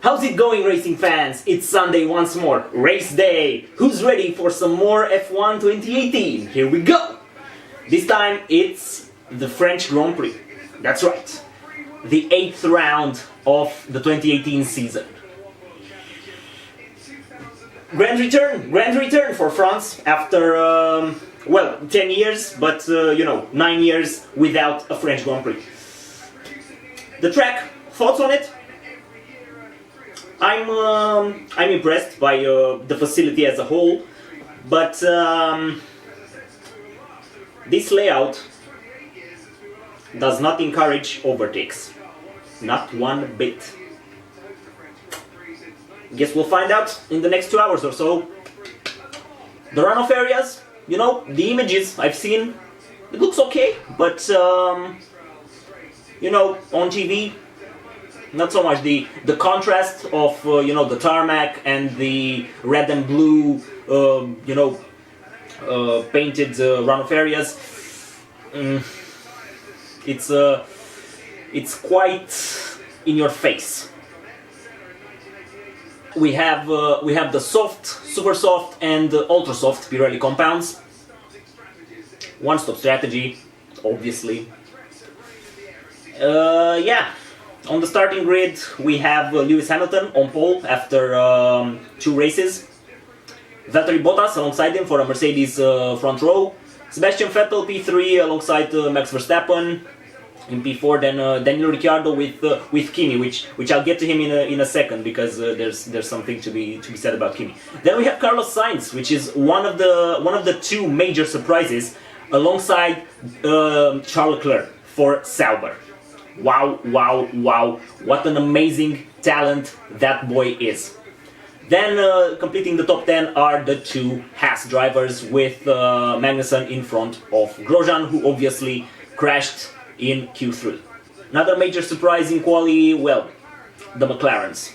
How's it going, racing fans? It's Sunday once more, race day! Who's ready for some more F1 2018? Here we go! This time it's the French Grand Prix. That's right, the 8th round of the 2018 season. Grand return for France after, 10 years, but 9 years without a French Grand Prix. The track, thoughts on it? I'm impressed by the facility as a whole, but this layout does not encourage overtakes, not one bit. Guess we'll find out in the next 2 hours or so. The runoff areas, the images I've seen, it looks okay, but on TV, not so much. The contrast of the tarmac and the red and blue painted runoff areas, it's quite in your face. We have the soft, super soft and ultra soft Pirelli compounds. One-stop strategy, obviously. On the starting grid, we have Lewis Hamilton on pole after 2 races. Valtteri Bottas alongside him for a Mercedes front row. Sebastian Vettel P3 alongside Max Verstappen. In P4, then Daniel Ricciardo with Kimi, which I'll get to him in a second, because there's something to be said about Kimi. Then we have Carlos Sainz, which is one of the 2 major surprises, alongside Charles Leclerc for Sauber. Wow, what an amazing talent that boy is. Then completing the top 10 are the 2 Haas drivers, with Magnussen in front of Grosjean, who obviously crashed in Q3. Another major surprise in quali, the McLarens.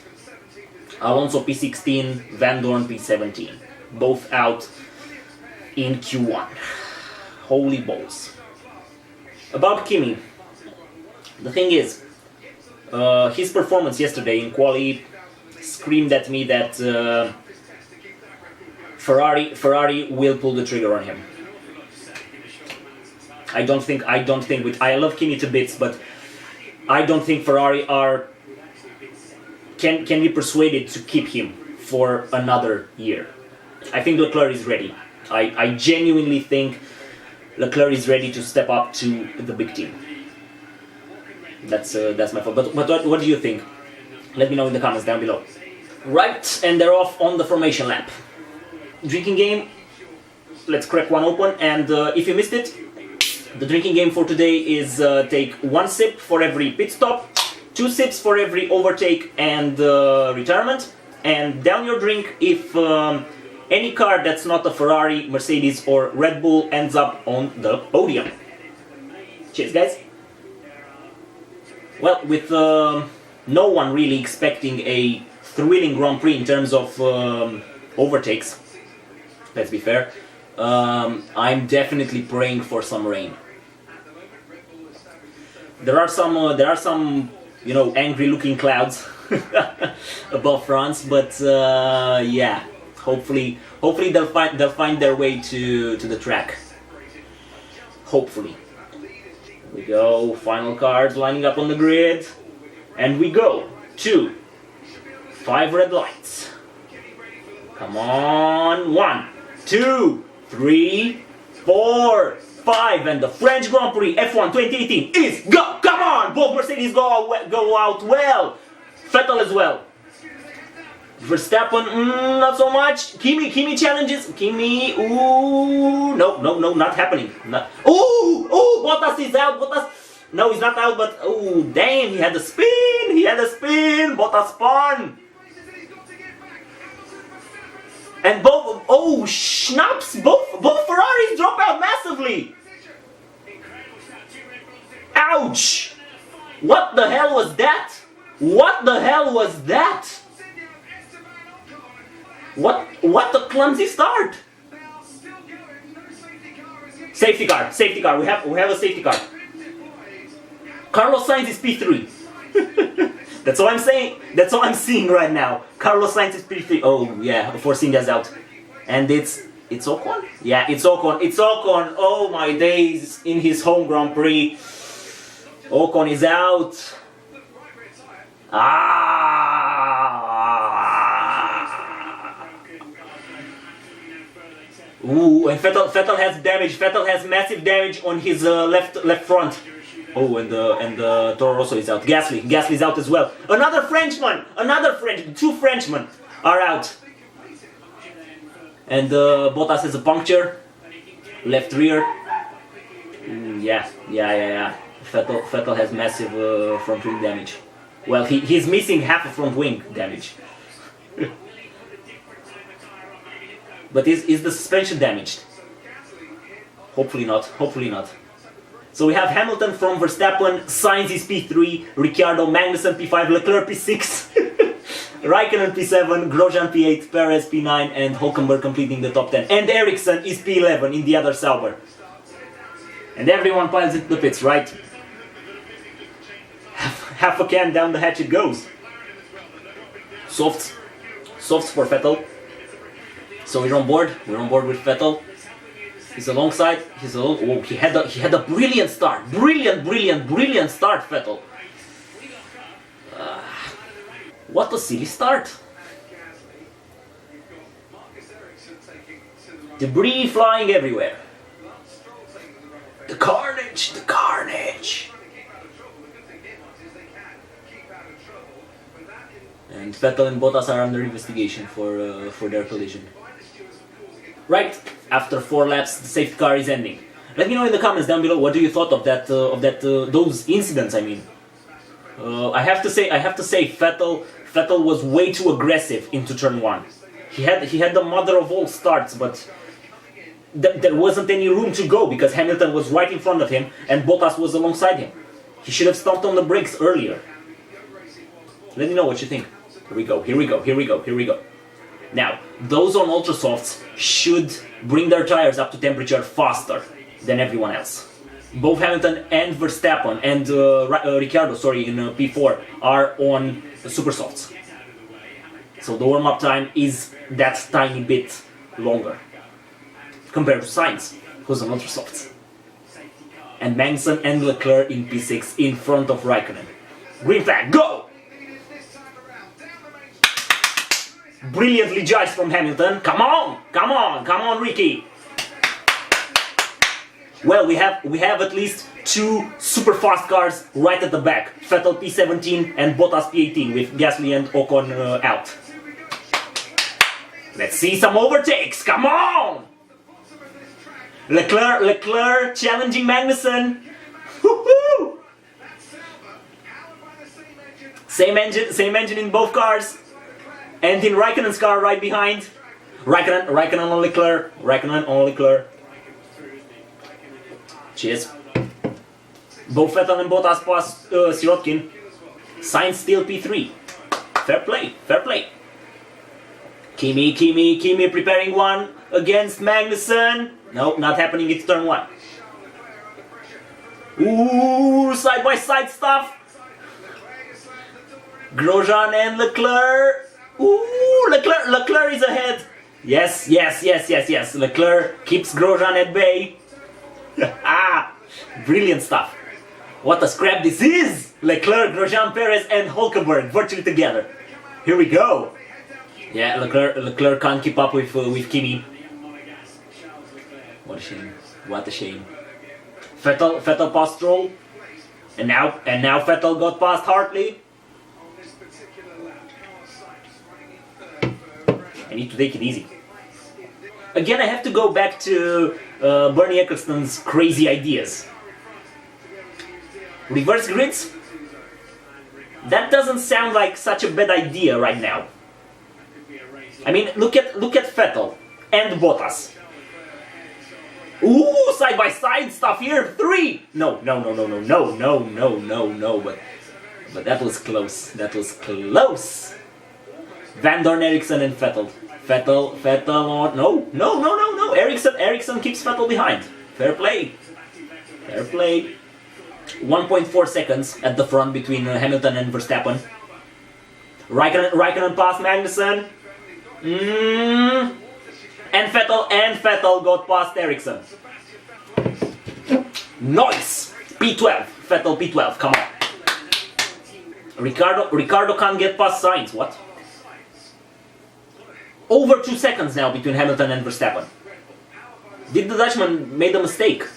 Alonso P16, Van Dorn P17. Both out in Q1. Holy balls. About Kimi. The thing is, his performance yesterday in quali screamed at me that Ferrari will pull the trigger on him. I love Kimi to bits, but I don't think Ferrari can be persuaded to keep him for another year. I think Leclerc is ready. I genuinely think Leclerc is ready to step up to the big team. That's my thought. But what do you think? Let me know in the comments down below. Right, and they're off on the formation lap. Drinking game. Let's crack one open, and if you missed it, the drinking game for today is take 1 sip for every pit stop, 2 sips for every overtake and retirement, and down your drink if any car that's not a Ferrari, Mercedes or Red Bull ends up on the podium. Cheers, guys. Well, with no one really expecting a thrilling Grand Prix in terms of overtakes, let's be fair, I'm definitely praying for some rain. There are some angry-looking clouds above France, but hopefully they'll find their way to the track. Hopefully. Here we go, final cars lining up on the grid, and we go to 5 red lights. Come on, 1, 2, 3, 4, 5, and the French Grand Prix F1 2018 is go! Come on! Both Mercedes go out well. Vettel as well. Verstappen, not so much. Kimi challenges. Kimi, no, not happening. Bottas is out. No, he's not out, but damn, he had a spin. Bottas spun. And both Ferraris drop out massively. Ouch! What the hell was that? What a clumsy start! Safety car. We have a safety car. Carlos Sainz is P3. That's all I'm saying. That's all I'm seeing right now. Carlos Sainz is P3. Oh yeah, Force India's out, and it's Ocon. Yeah, it's Ocon. It's Ocon. Oh my days! In his home Grand Prix, Ocon is out. Ooh, and Vettel has damage. Vettel has massive damage on his left front. Oh, and Toro Rosso is out. Gasly's out as well. Another Frenchman. Two Frenchmen are out. And Bottas has a puncture. Left rear. Yeah. Vettel has massive front wing damage. Well, he's missing half a front wing damage. But is the suspension damaged? Hopefully not. So we have Hamilton from Verstappen, Sainz is P3, Ricciardo, Magnussen P5, LeClerc P6, Raikkonen P7, Grosjean P8, Perez P9, and Hulkenberg completing the top 10. And Ericsson is P11 in the other Sauber. And everyone piles into the pits, right? Half a can down the hatch it goes. Softs for Vettel. So we're on board with Vettel. He's alongside. Oh, he had a brilliant start. Brilliant start, Vettel. What a silly start. Debris flying everywhere. The carnage. And Vettel and Bottas are under investigation for their collision. Right, after 4 laps, the safety car is ending. Let me know in the comments down below what do you thought of those incidents. I mean, I have to say, Vettel was way too aggressive into turn 1. He had the mother of all starts, but there wasn't any room to go because Hamilton was right in front of him and Bottas was alongside him. He should have stomped on the brakes earlier. Let me know what you think. Here we go. Now, those on ultra softs should bring their tires up to temperature faster than everyone else. Both Hamilton and Verstappen and Ricciardo, in P4 are on super softs. So the warm-up time is that tiny bit longer compared to Sainz, who's on ultra softs. And Magnussen and LeClerc in P6 in front of Raikkonen. Green flag, go! Brilliantly judged from Hamilton. Come on, Ricky. Well, we have at least 2 super fast cars right at the back. Vettel P17 and Bottas P18 with Gasly and Ocon out. Let's see some overtakes. Come on! Leclerc challenging Magnussen. Woohoo! Same engine in both cars. And in Raikkonen's car right behind. Raikkonen on Leclerc. Cheers. Both Vettel and Bottas pass Sirotkin. Sainz still P3. Fair play. Kimi preparing one against Magnussen. No, not happening, it's turn 1. Ooh, side by side stuff. Grosjean and Leclerc. Ooh, Leclerc is ahead. Yes. Leclerc keeps Grosjean at bay. Brilliant stuff. What a scrap this is! Leclerc, Grosjean, Perez, and Hulkenberg virtually together. Here we go. Yeah, Leclerc can't keep up with Kimi. What a shame. Vettel passed Stroll, and now Vettel got past Hartley. I need to take it easy. Again, I have to go back to Bernie Ecclestone's crazy ideas. Reverse grids? That doesn't sound like such a bad idea right now. I mean, look at Vettel and Bottas. Ooh, side by side stuff here. 3. No. But that was close. Van Dorn, Ericsson, and Vettel. Vettel. No. Ericsson keeps Vettel behind. Fair play. 1.4 seconds at the front between Hamilton and Verstappen. Raikkonen passed Magnussen. And Vettel got past Ericsson. Nice! P12. Vettel P12, come on. Ricardo can't get past Sainz, what? Over 2 seconds now between Hamilton and Verstappen. Did the Dutchman made a mistake?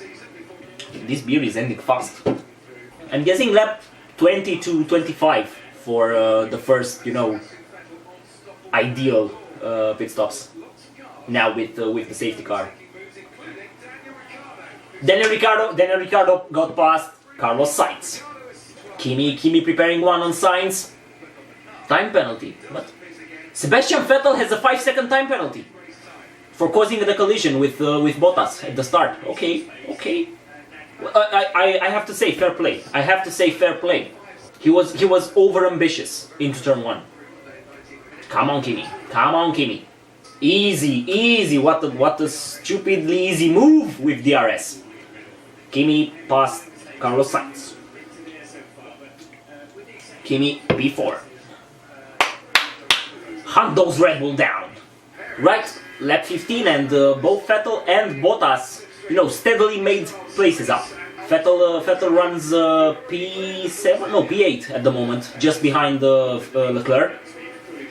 This beer is ending fast. I'm guessing lap 20 to 25 for the first, ideal pit stops. Now with the safety car. Daniel Ricciardo got past Carlos Sainz. Kimi preparing one on Sainz. Time penalty. But Sebastian Vettel has a 5-second time penalty for causing the collision with Bottas at the start. Okay. I have to say fair play. He was over ambitious into turn 1. Come on, Kimi. Easy. What a stupidly easy move with DRS. Kimi passed Carlos Sainz. Kimi P4. Hunt those Red Bull down. Right, lap 15, and both Vettel and Bottas, steadily made places up. Vettel runs P8 at the moment, just behind LeClerc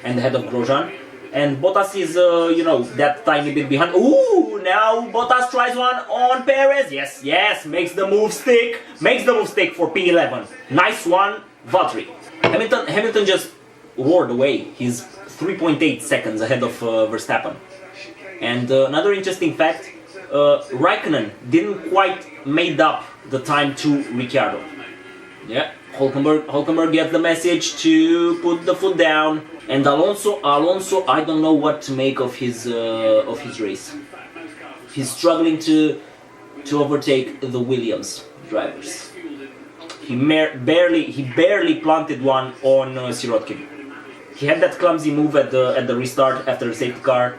and ahead of Grosjean. And Bottas is, that tiny bit behind. Ooh, now Bottas tries one on Perez. Yes, makes the move stick for P11. Nice one, Valtteri. Hamilton just roared away. He's 3.8 seconds ahead of Verstappen. And another interesting fact, Raikkonen didn't quite made up the time to Ricciardo. Yeah, Hulkenberg gets the message to put the foot down. And Alonso, I don't know what to make of his race. He's struggling to overtake the Williams drivers. He barely planted one on Sirotkin. He had that clumsy move at the restart after the safety car.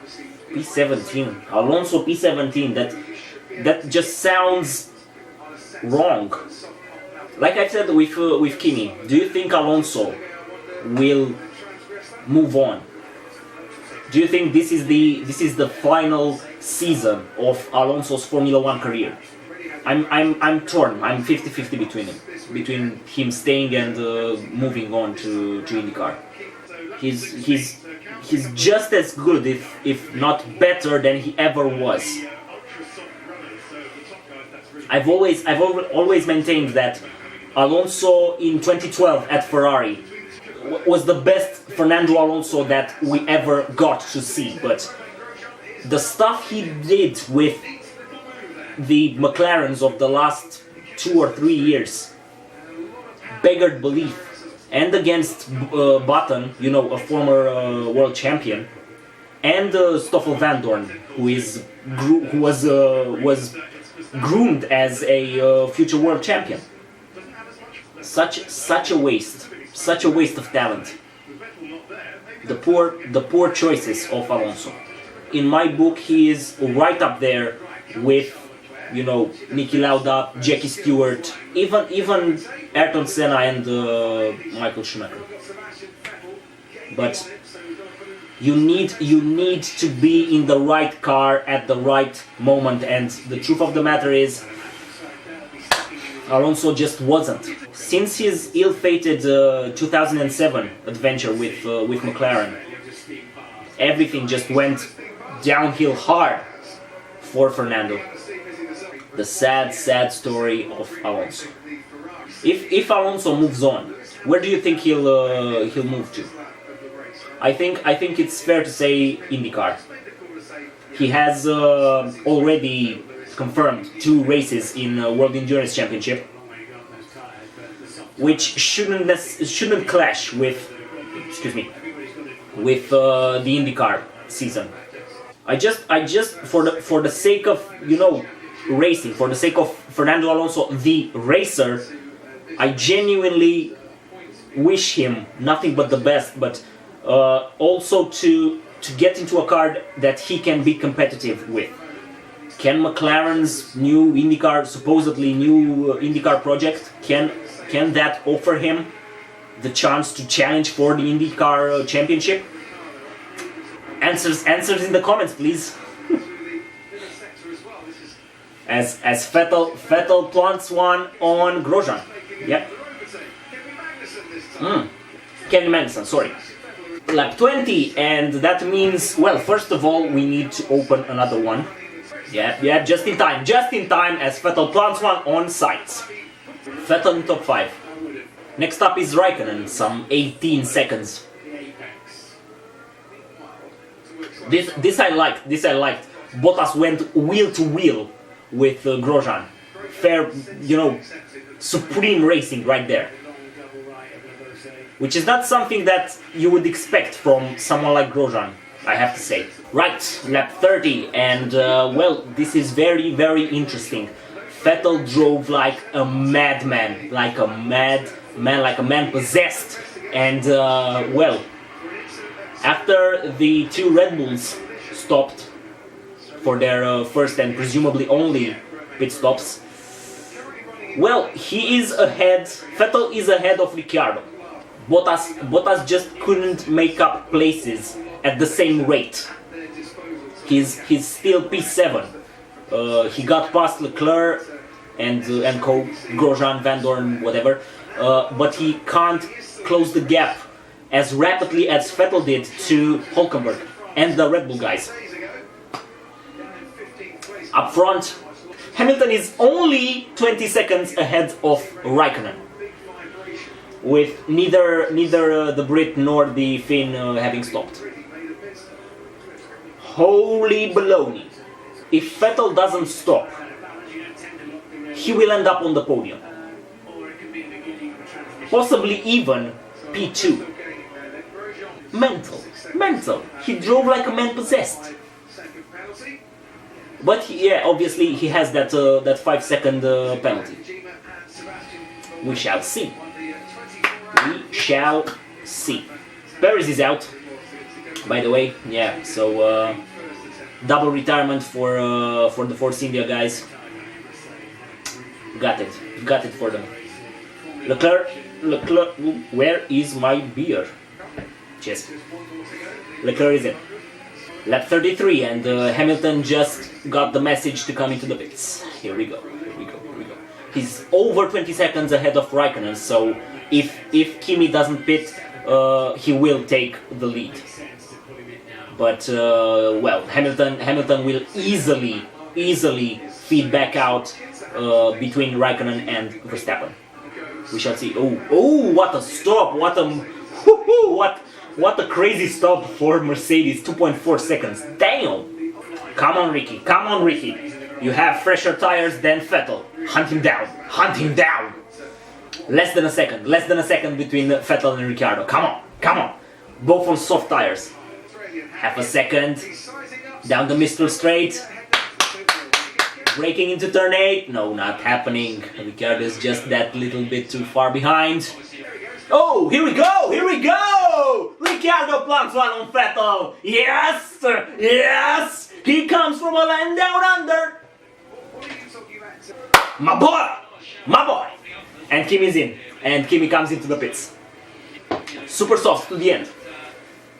P17, Alonso P17. That just sounds wrong. Like I said with Kimi, do you think Alonso will move on? Do you think this is the final season of Alonso's Formula 1 career? I'm torn. I'm 50-50 between him staying and moving on to IndyCar. He's just as good, if not better, than he ever was. I've always maintained that Alonso in 2012 at Ferrari was the best Fernando Alonso that we ever got to see, but the stuff he did with the McLarens of the last 2 or 3 years beggared belief. And against Button, a former world champion, and Stoffel Vandoorne, who was groomed as a future world champion. Such a waste of talent. The poor choices of Alonso. In my book, he is right up there with Niki Lauda, Jackie Stewart, even Ayrton Senna and Michael Schumacher. But you need to be in the right car at the right moment, and the truth of the matter is Alonso just wasn't. Since his ill-fated 2007 adventure with McLaren, everything just went downhill hard for Fernando. The sad story of Alonso. If Alonso moves on, where do you think he'll move to? I think it's fair to say IndyCar. He has already confirmed 2 races in World Endurance Championship, which shouldn't clash with the IndyCar season. I just for the sake of racing, for the sake of Fernando Alonso, the racer, I genuinely wish him nothing but the best, but also to get into a car that he can be competitive with. Can McLaren's new IndyCar, supposedly new IndyCar project, can that offer him the chance to challenge for the IndyCar championship? Answers in the comments, please. as Vettel plants one on Grosjean. Yep. Kevin Magnussen, sorry. Lap 20, and that means, well, first of all, we need to open another one. Yeah, just in time as Vettel plants one on Sainz. Vettel in top 5. Next up is Raikkonen, some 18 seconds. This I liked. Bottas went wheel to wheel with Grosjean. Fair, supreme racing right there. Which is not something that you would expect from someone like Grosjean, I have to say. Right, lap 30, and well, this is very, very interesting. Vettel drove like a madman, like a man possessed. And well, after the two Red Bulls stopped for their first and presumably only pit stops, well, Vettel is ahead of Ricciardo. Bottas just couldn't make up places at the same rate. He's still P7. He got past LeClerc and co, Grosjean, Van Dorn, whatever, but he can't close the gap as rapidly as Vettel did to Hulkenberg and the Red Bull guys. Up front, Hamilton is only 20 seconds ahead of Raikkonen, with neither the Brit nor the Finn having stopped. Holy baloney. If Vettel doesn't stop, he will end up on the podium. Possibly even P2. Mental. He drove like a man possessed. But obviously he has that 5-second penalty. We shall see. Paris is out, by the way. Yeah, so double retirement for the Force India guys. Got it for them. LeClerc, where is my beer? Cheers. LeClerc is in. Lap 33, and Hamilton just got the message to come into the pits. Here we go. He's over 20 seconds ahead of Raikkonen, so if Kimi doesn't pit, he will take the lead. But well, Hamilton will easily feed back out between Raikkonen and Verstappen. We shall see. Oh, what a stop! What a crazy stop for Mercedes. 2.4 seconds. Damn! Come on, Ricky. You have fresher tires than Vettel. Hunt him down. Less than a second between Vettel and Ricciardo. Come on. Both on soft tires. Half a second. Down the Mistral Straight. Braking into turn 8. No, not happening. Ricciardo is just that little bit too far behind. Oh, here we go! Ricciardo plants one on Vettel. Yes! He comes from a land down under. My boy! And Kimi's in. And Kimi comes into the pits. Super soft to the end.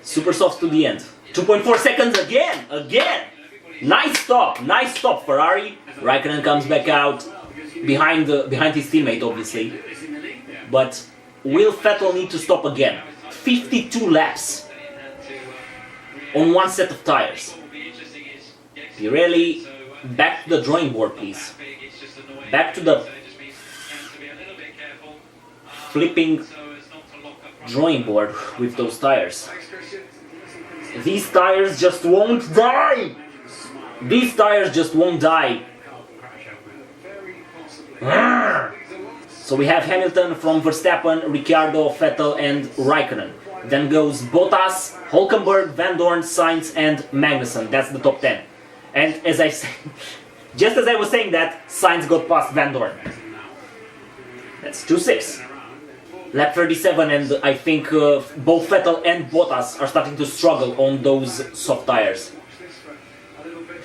2.4 seconds again! Nice stop, Ferrari. Raikkonen comes back out behind his teammate, obviously. But will Vettel need to stop again? 52 laps on one set of tires. Pirelli, back to the drawing board, please. Back to the flipping drawing board with those tires. These tires just won't die! So we have Hamilton from Verstappen, Ricciardo, Vettel and Raikkonen. Then goes Bottas, Hulkenberg, Van Dorn, Sainz and Magnussen. That's the top 10. And as I say, just as I was saying that, Sainz got past Van Dorn. That's 2-6. Lap 37, and I think both Vettel and Bottas are starting to struggle on those soft tires.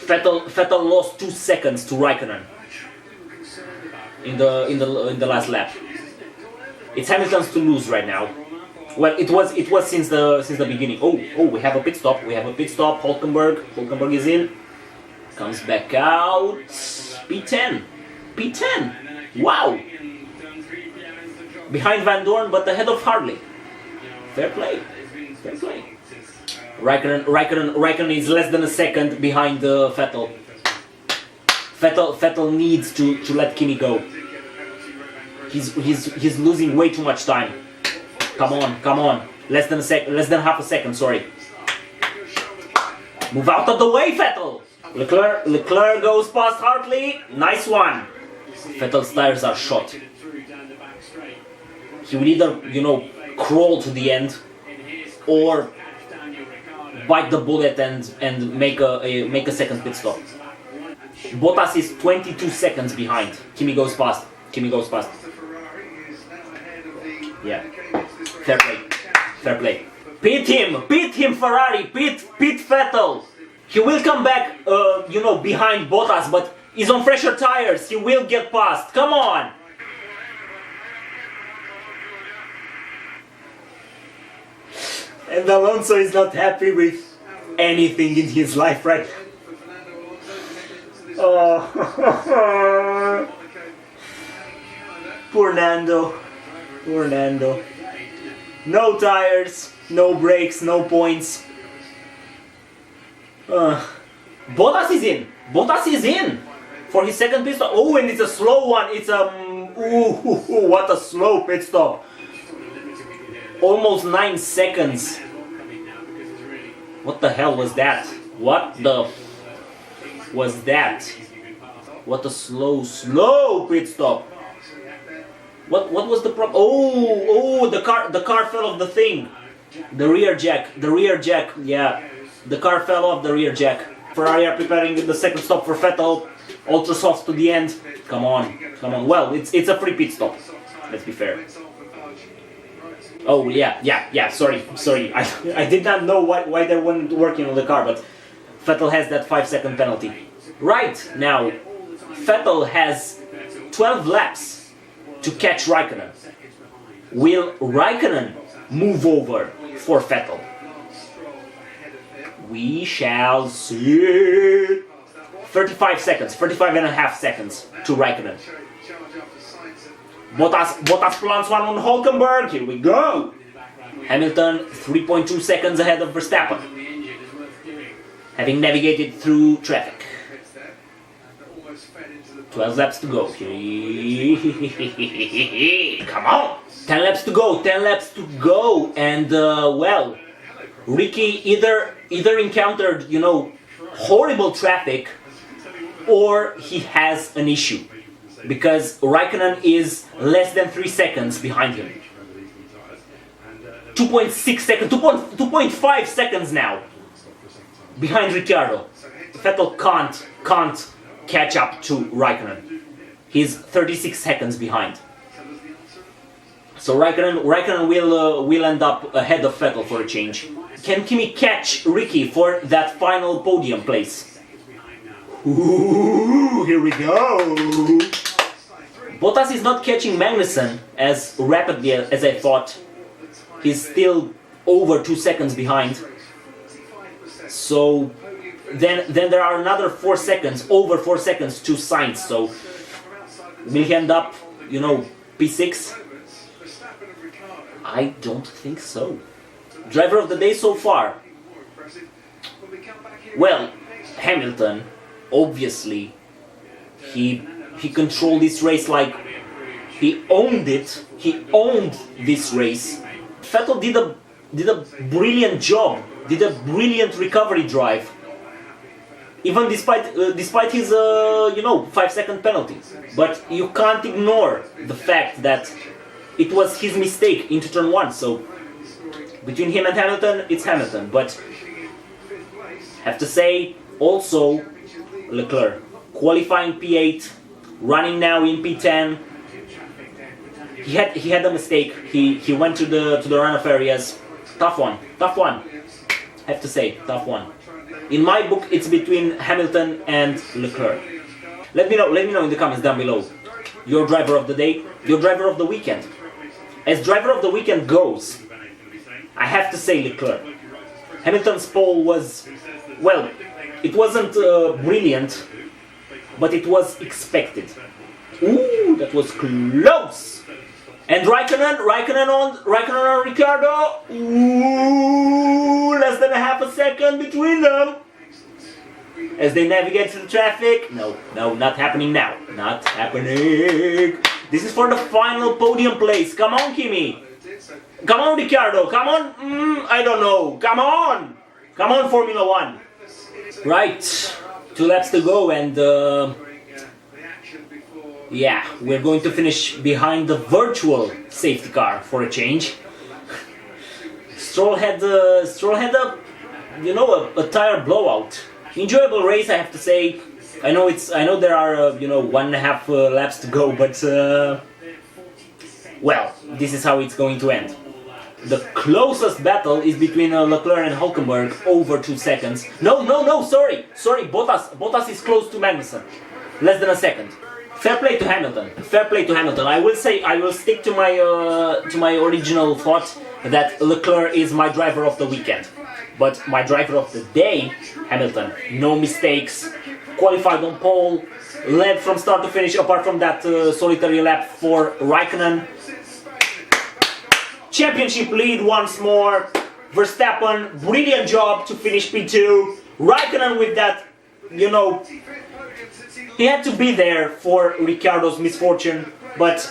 Vettel lost 2 seconds to Raikkonen in the last lap. It's Hamilton's to lose right now. Well, it was since the beginning. Oh, we have a pit stop. We have a pit stop. Hulkenberg is in. Comes back out. P10. P10. Wow. Behind Van Dorn, but ahead of Hartley. Fair play. Fair play. Raikkonen is less than a second behind Vettel. Vettel needs to let Kimi go. He's losing way too much time. Come on. Less than half a second, sorry. Move out of the way, Vettel! Leclerc goes past Hartley. Nice one. Vettel's tires are shot. He will either, crawl to the end or bite the bullet and make a second pit stop. Bottas is 22 seconds behind. Kimi goes past. Yeah. Fair play. Pit him, Ferrari. Pit Vettel. He will come back, behind Bottas, but he's on fresher tires. He will get past. Come on. And Alonso is not happy with anything in his life, right? Oh, poor Nando. No tires, no brakes, no points. Bottas is in for his second pit stop. Oh, and it's a slow one. It's what a slow pit stop. Almost 9 seconds. What the hell was that? What a slow pit stop. What was the problem? Oh, the car fell off the thing. The rear jack. Yeah, the car fell off the rear jack. Ferrari are preparing the second stop for Vettel. Ultra soft to the end. Come on. Well, it's a free pit stop. Let's be fair. Oh yeah. Sorry. I did not know why they weren't working on the car, but Vettel has that 5-second penalty. Right now, Vettel has 12 laps to catch Raikkonen. Will Raikkonen move over for Vettel? We shall see. 35 and a half seconds to Raikkonen. Bottas plants one on Hulkenberg. Here we go. Hamilton 3.2 seconds ahead of Verstappen, having navigated through traffic. 12 laps to go. Come on. 10 laps to go. And well, Ricky either encountered horrible traffic, or he has an issue, because Raikkonen is less than 3 seconds behind him. 2.6 seconds, 2.5 seconds now behind Ricciardo. Vettel can't catch up to Raikkonen. He's 36 seconds behind. So Raikkonen will end up ahead of Vettel for a change. Can Kimi catch Ricky for that final podium place? Ooh, here we go. Bottas is not catching Magnussen as rapidly as I thought. He's still over 2 seconds behind. So then there are another 4 seconds, over 4 seconds to Sainz. So will he end up, P6? I don't think so. Driver of the day so far? Well, Hamilton, obviously. He controlled this race like he owned it. He owned this race. Vettel did a brilliant job. Did a brilliant recovery drive. Even despite his 5-second penalty. But you can't ignore the fact that it was his mistake into turn 1. So between him and Hamilton, it's Hamilton. But have to say also LeClerc qualifying P8, running now in P10. He had a mistake. He went to the runoff areas. Tough one. Have to say, tough one. In my book, it's between Hamilton and LeClerc. Let me know in the comments down below. Your driver of the day, your driver of the weekend. As driver of the weekend goes, I have to say Leclerc. Hamilton's pole was, well, it wasn't brilliant, but it was expected. Ooh, that was close! And Raikkonen on Riccardo. Ooh, less than a half a second between them. As they navigate through the traffic. No, not happening now. Not happening. This is for the final podium place. Come on, Kimi. Come on, Riccardo. Come on. I don't know. Come on. Come on, Formula 1. Right. 2 laps to go and... yeah, we're going to finish behind the virtual safety car for a change. Stroll had a tire blowout. Enjoyable race, I have to say. I know there are 1.5 laps to go, but well, this is how it's going to end. The closest battle is between LeClerc and Hulkenberg over 2 seconds. No, sorry, Bottas is close to Magnussen, less than a second. Fair play to Hamilton. Fair play to Hamilton. I will stick to my original thought that Leclerc is my driver of the weekend. But my driver of the day, Hamilton. No mistakes. Qualified on pole. Led from start to finish, apart from that solitary lap for Raikkonen. Championship lead once more. Verstappen, brilliant job to finish P2. Raikkonen with that, he had to be there for Ricciardo's misfortune, but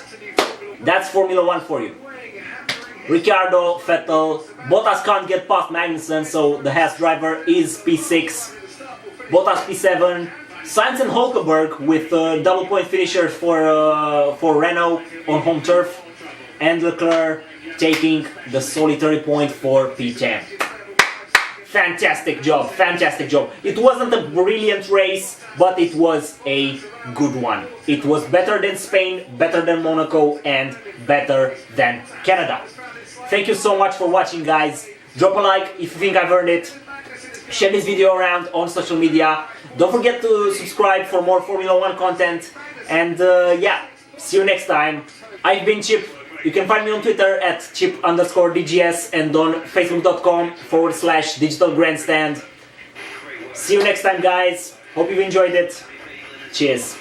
that's Formula 1 for you. Ricciardo, Vettel, Bottas can't get past Magnussen, so the Haas driver is P6. Bottas P7. Sainz and Hulkenberg with double point finishers for Renault on home turf. And Leclerc taking the solitary point for P10. Fantastic job, fantastic job. It wasn't a brilliant race, but it was a good one. It was better than Spain, better than Monaco, and better than Canada. Thank you so much for watching, guys. Drop a like if you think I've earned it. Share this video around on social media. Don't forget to subscribe for more Formula 1 content. And yeah, see you next time. I've been Chip. You can find me on Twitter at chip_DGS and on facebook.com/Digital Grandstand. See you next time, guys. Hope you've enjoyed it. Cheers.